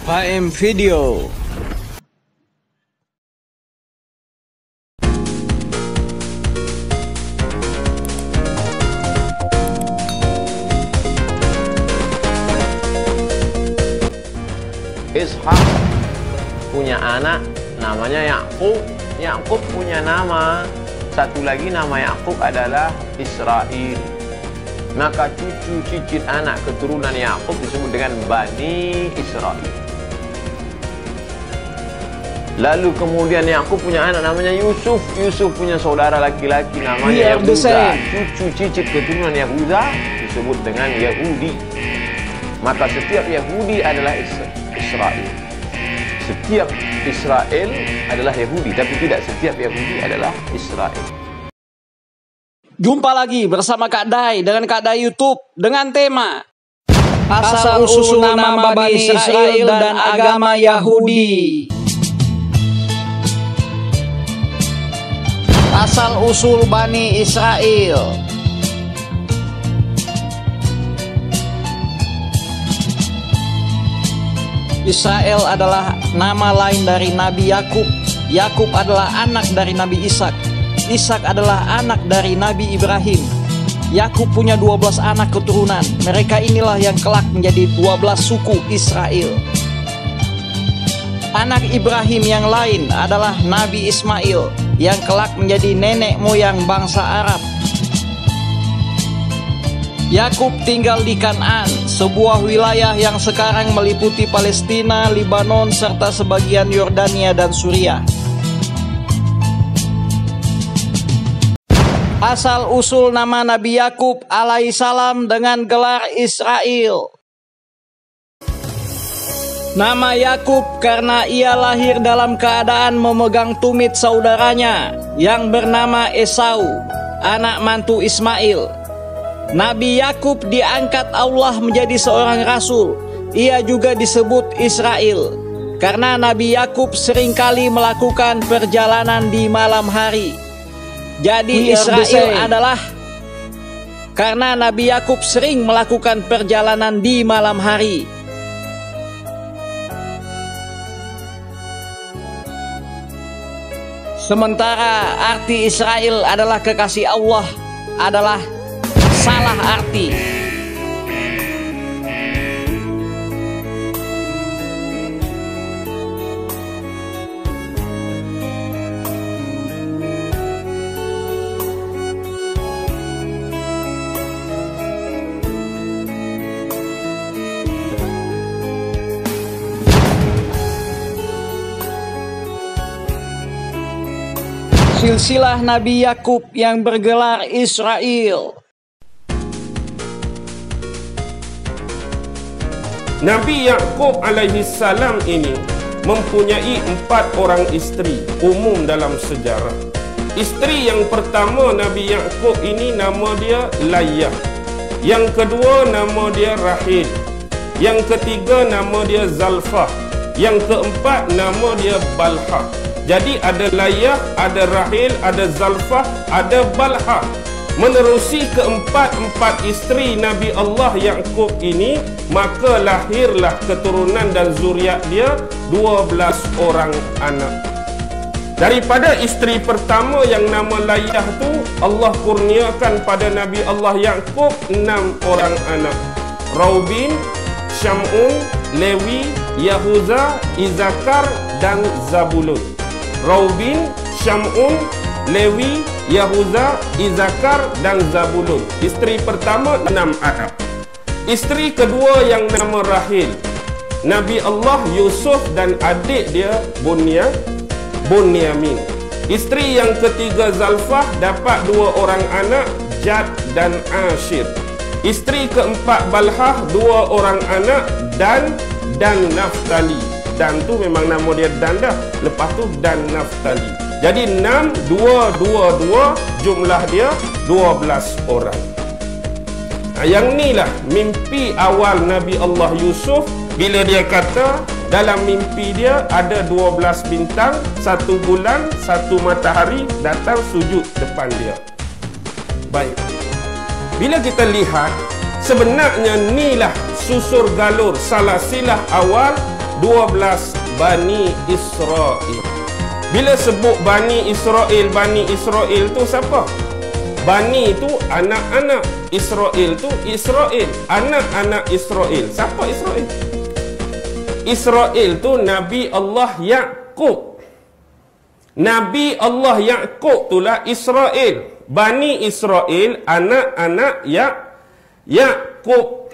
HM Video. Ishak punya anak namanya Yakub. Yakub punya nama satu lagi, nama Yakub adalah Israel. Maka cucu cicit anak keturunan Yakub disebut dengan Bani Israel. Lalu kemudian Yakub punya anak namanya Yusuf. Yusuf punya saudara laki-laki namanya Yahuda. Cucu cicit keturunan Yahuda disebut dengan Yahudi. Maka setiap Yahudi adalah Israel. Setiap Israel adalah Yahudi, tapi tidak setiap Yahudi adalah Israel. Jumpa lagi bersama Kak Dai dengan Kak Dai YouTube dengan tema Asal usul nama Bani Israel dan agama Yahudi. Asal usul Bani Israel. Israel adalah nama lain dari Nabi Yakub. Yakub adalah anak dari Nabi Ishak. Ishak adalah anak dari Nabi Ibrahim. Yakub punya 12 anak keturunan. Mereka inilah yang kelak menjadi 12 suku Israel. Anak Ibrahim yang lain adalah Nabi Ismail yang kelak menjadi nenek moyang bangsa Arab. Yakub tinggal di Kanaan, sebuah wilayah yang sekarang meliputi Palestina, Lebanon, serta sebagian Yordania dan Suriah. Asal usul nama Nabi Yakub alaihissalam dengan gelar Israel. Nama Yakub karena ia lahir dalam keadaan memegang tumit saudaranya yang bernama Esau, anak mantu Ismail. Nabi Yakub diangkat Allah menjadi seorang rasul. Ia juga disebut Israel karena Nabi Yakub seringkali melakukan perjalanan di malam hari. Jadi Israel adalah karena Nabi Yakub sering melakukan perjalanan di malam hari. Sementara arti Israel adalah kekasih Allah adalah salah arti. Silsilah Nabi Yakub yang bergelar Israel. Nabi Yakub alaihissalam ini mempunyai 4 orang isteri umum dalam sejarah. Isteri yang pertama Nabi Yakub ini nama dia Layah. Yang kedua nama dia Rahil. Yang ketiga nama dia Zalfah. Yang keempat nama dia Balha. Jadi ada Layah, ada Rahil, ada Zalfah, ada Balha. Menerusi keempat isteri Nabi Allah Yakub ini, maka lahirlah keturunan dan zuriat dia 12 orang anak. Daripada isteri pertama yang nama Layah tu, Allah kurniakan pada Nabi Allah Yakub 6 orang anak. Raubin, Syamun, Lewi, Yahuza, Izakar dan Zabulun. Raubin, Syamun, Lewi, Yahuza, Izakar dan Zabulun. Isteri pertama 6 anak. Isteri kedua yang nama Rahil, Nabi Allah Yusuf dan adik dia Bunyamin. Isteri yang ketiga Zalfah dapat 2 orang anak, Jad dan Ashir. Isteri keempat Balhah 2 orang anak, Dan dan Naftali. Dan tu memang nama dia Dan dah. Lepas tu Dan Naftali. Jadi 6, 2, 2, 2, jumlah dia 12 orang. Yang ni lah mimpi awal Nabi Allah Yusuf, bila dia kata dalam mimpi dia ada 12 bintang, 1 bulan, 1 matahari datang sujud depan dia. Baik. Bila kita lihat, sebenarnya inilah susur galur salasilah awal 12 Bani Israel. Bila sebut Bani Israel tu siapa? Bani itu anak-anak, Israel tu Israel, anak-anak Israel. Siapa Israel? Israel tu Nabi Allah Yaqub. Nabi Allah Yaqub itulah Israel. Bani Israel, anak-anak Yaqub.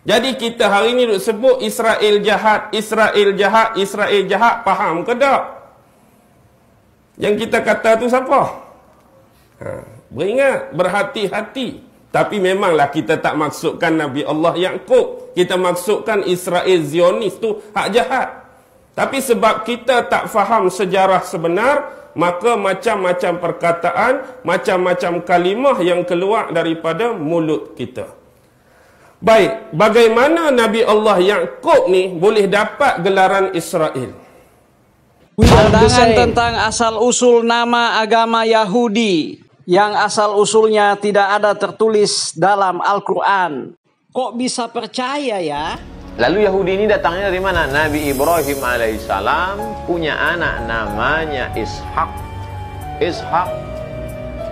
Jadi kita hari ni duk sebut Israel jahat, Israel jahat, Israel jahat. Faham ke tak? Yang kita kata tu siapa? Beringat, berhati-hati. Tapi memanglah kita tak maksudkan Nabi Allah Yaqub. Kita maksudkan Israel Zionis tu hak jahat. Tapi sebab kita tak faham sejarah sebenar, maka macam-macam perkataan, macam-macam kalimah yang keluar daripada mulut kita. Baik, bagaimana Nabi Allah Yaqub ni boleh dapat gelaran Israel? Pandangan tentang asal-usul nama agama Yahudi yang asal-usulnya tidak ada tertulis dalam Al-Quran. Kok bisa percaya ya? Lalu Yahudi ini datangnya dari mana? Nabi Ibrahim alaihissalam punya anak namanya Ishak. Ishak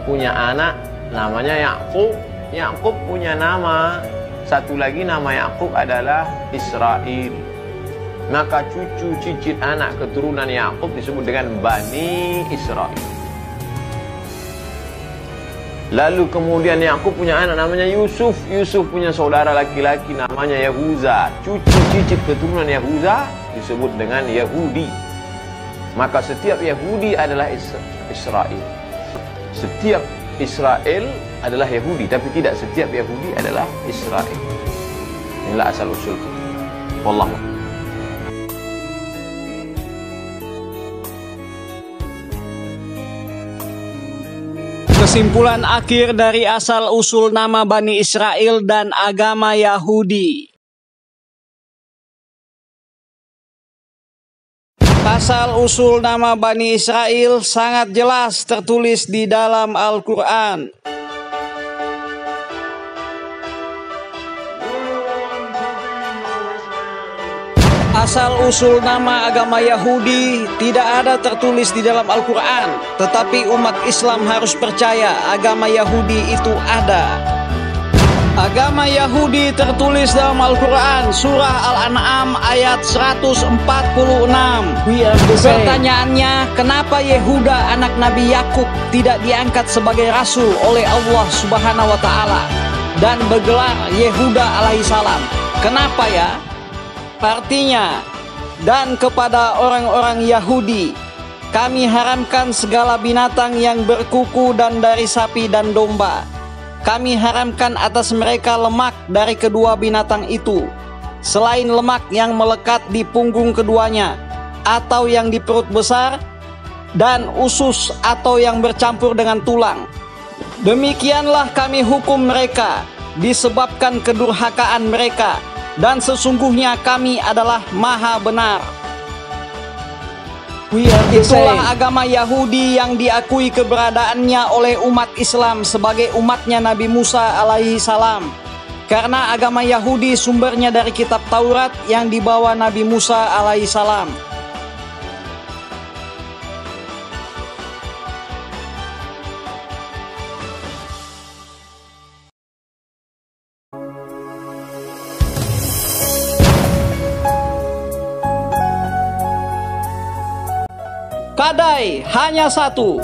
punya anak namanya Yaqub. Yaqub punya nama satu lagi, nama Yaqub adalah Israel. Maka cucu cicit anak keturunan Yaqub disebut dengan Bani Israel. Lalu kemudian Yaqub punya anak namanya Yusuf. Yusuf punya saudara laki-laki namanya Yahuza. Cucu cicit keturunan Yahuza disebut dengan Yahudi. Maka setiap Yahudi adalah Israel. Setiap Israel adalah Yahudi, tapi tidak setiap Yahudi adalah Israel. Inilah asal usul. Wallahu. Kesimpulan akhir dari asal usul nama Bani Israel dan agama Yahudi. Asal usul nama Bani Israel sangat jelas tertulis di dalam Al-Quran. Asal usul nama agama Yahudi tidak ada tertulis di dalam Al-Quran, tetapi umat Islam harus percaya agama Yahudi itu ada. Agama Yahudi tertulis dalam Al-Quran, surah Al-An'am ayat 146. Pertanyaannya, kenapa Yehuda anak Nabi Yakub tidak diangkat sebagai rasul oleh Allah Subhanahu wa Ta'ala dan bergelar Yehuda alaihissalam? Kenapa ya? Artinya, dan kepada orang-orang Yahudi, kami haramkan segala binatang yang berkuku dan dari sapi dan domba. Kami haramkan atas mereka lemak dari kedua binatang itu, selain lemak yang melekat di punggung keduanya, atau yang di perut besar, dan usus atau yang bercampur dengan tulang. Demikianlah kami hukum mereka, disebabkan kedurhakaan mereka, dan sesungguhnya kami adalah maha benar. Itulah agama Yahudi yang diakui keberadaannya oleh umat Islam sebagai umatnya Nabi Musa alaihi salam. Karena agama Yahudi sumbernya dari kitab Taurat yang dibawa Nabi Musa alaihi salam. Kadai hanya satu.